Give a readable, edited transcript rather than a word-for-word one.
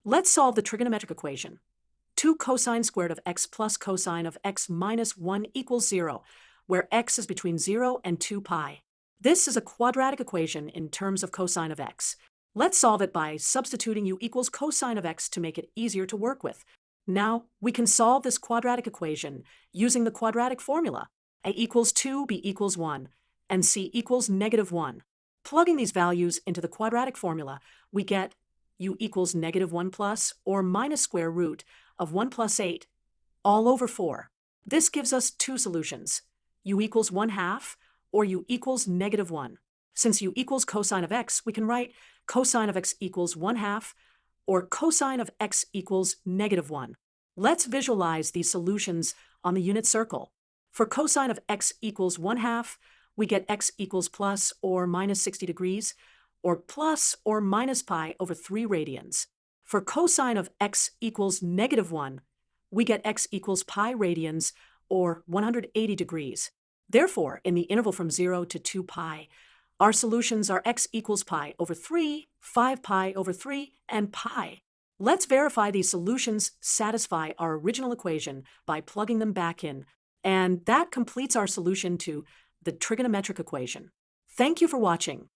Let's solve the trigonometric equation. 2 cosine squared of x plus cosine of x minus 1 equals 0, where x is between 0 and 2 pi. This is a quadratic equation in terms of cosine of x. Let's solve it by substituting u equals cosine of x to make it easier to work with. Now, we can solve this quadratic equation using the quadratic formula, a equals 2, b equals 1, and c equals -1. Plugging these values into the quadratic formula, we get u equals -1 plus or minus square root of 1 plus 8 all over 4. This gives us two solutions, u equals 1/2 or u equals -1. Since u equals cosine of x, we can write cosine of x equals 1/2 or cosine of x equals -1. Let's visualize these solutions on the unit circle. For cosine of x equals 1/2, we get x equals plus or minus 60 degrees, or plus or minus pi over 3 radians. For cosine of x equals -1, we get x equals pi radians, or 180 degrees. Therefore, in the interval from 0 to 2 pi, our solutions are x equals pi over 3, 5 pi over 3, and pi. Let's verify these solutions satisfy our original equation by plugging them back in, and that completes our solution to the trigonometric equation. Thank you for watching.